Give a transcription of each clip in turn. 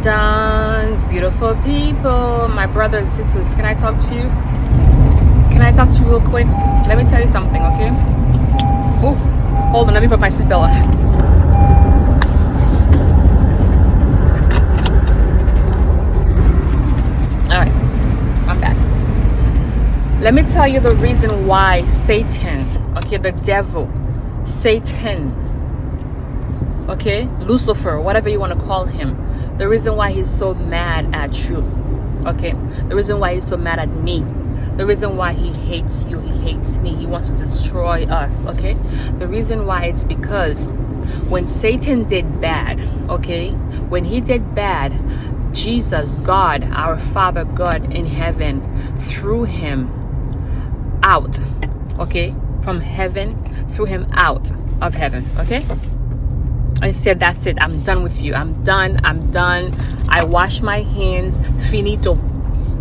Dance, beautiful people, my brothers and sisters, can I talk to you? Can I talk to you real quick? Let me tell you something, okay? Oh, hold on, let me put my seatbelt on. Alright, I'm back. Let me tell you the reason why Satan, okay, the devil, Satan, okay, Lucifer, whatever you want to call him, the reason why he's so mad at you, okay, the reason why he's so mad at me, the reason why he hates you, he hates me, he wants to destroy us, okay, the reason why it's because when Satan did bad, okay, when he did bad, Jesus, God, our Father God in heaven, threw him out, okay, from heaven, threw him out of heaven, okay. I said, that's it. I'm done with you. I'm done. I wash my hands. Finito.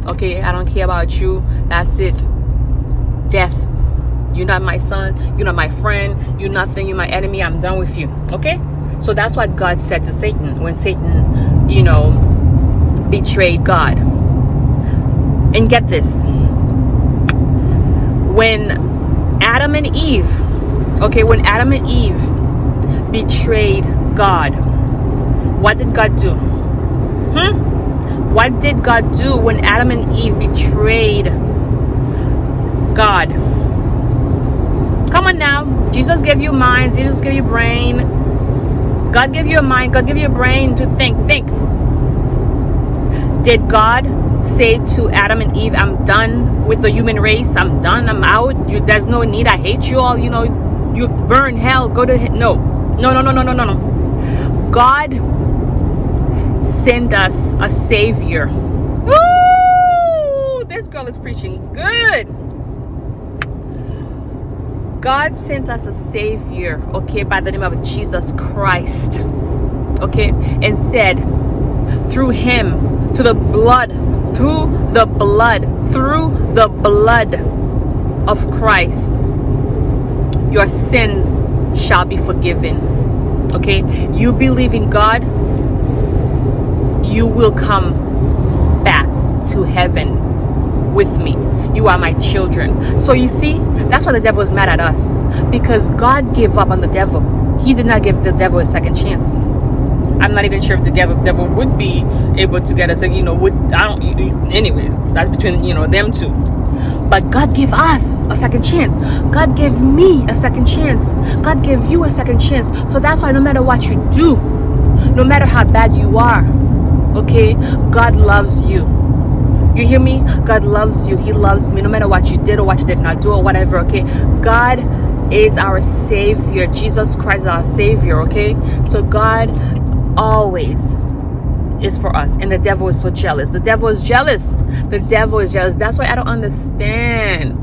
Okay? I don't care about you. That's it. Death. You're not my son. You're not my friend. You're nothing. You're my enemy. I'm done with you. Okay? So that's what God said to Satan when Satan, betrayed God. And get this. When Adam and Eve betrayed God, what did God do? What did God do when Adam and Eve betrayed God? Come on now. Jesus gave you mind. Jesus gave you brain. God gave you a mind. God gave you a brain to think. Did God say to Adam and Eve, I'm done with the human race. I'm done. I'm out. There's no need. I hate you all. You burn hell. Go to hell. No. God sent us a savior. Woo! This girl is preaching good. God sent us a savior, okay, by the name of Jesus Christ, okay, and said, through him, through the blood of Christ, your sins shall be forgiven. Okay, you believe in God, you will come back to heaven with me. You are my children. So you see, that's why the devil is mad at us, because God gave up on the devil. He did not give the devil a second chance. I'm not even sure if the devil would be able to get us, anyways, that's between, them two. But God gave us a second chance. God gave me a second chance. God gave you a second chance. So that's why no matter what you do, no matter how bad you are, okay, God loves you. You hear me? God loves you. He loves me no matter what you did or what you did not do or whatever, okay? God is our Savior. Jesus Christ is our Savior, okay? So God always is for us, and the devil is so jealous. The devil is jealous. That's why I don't understand.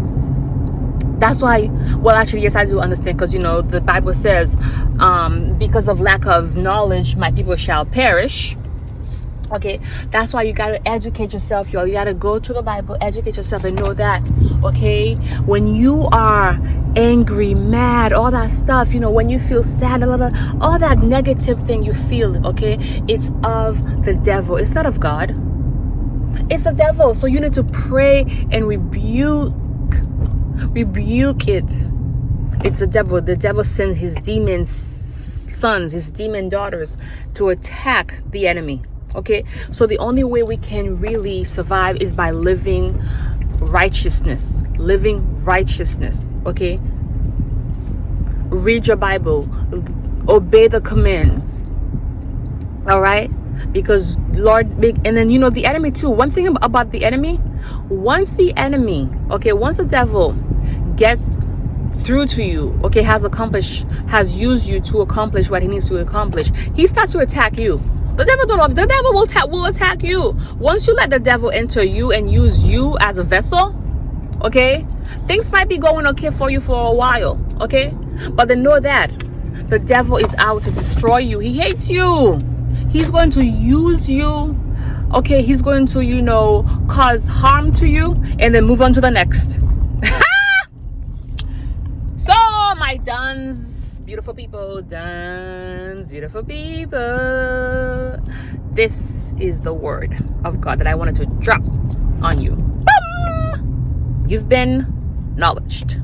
That's why, well, actually, yes, I do understand, because the Bible says, because of lack of knowledge, my people shall perish. Okay, that's why you got to educate yourself, y'all. You got to go to the Bible, educate yourself, and know that, okay, when you are angry, mad, all that stuff, when you feel sad, all that negative thing you feel, okay, it's of the devil. It's not of God. It's the devil. So you need to pray and rebuke it. It's the devil. The devil sends his demon sons, his demon daughters, to attack the enemy. Okay, so the only way we can really survive is by living righteousness. Okay, read your Bible, obey the commands. All right, because Lord, and then the enemy too. One thing about the enemy, once the devil get through to you, okay, has used you to accomplish what he needs to accomplish, he starts to attack you. The devil will attack you. Once you let the devil enter you and use you as a vessel, okay, things might be going okay for you for a while, okay, but then know that the devil is out to destroy you. He hates you. He's going to use you, okay, he's going to cause harm to you and then move on to the next. So my duns, beautiful people, this is the word of God that I wanted to drop on you. Boom! You've been knowledged.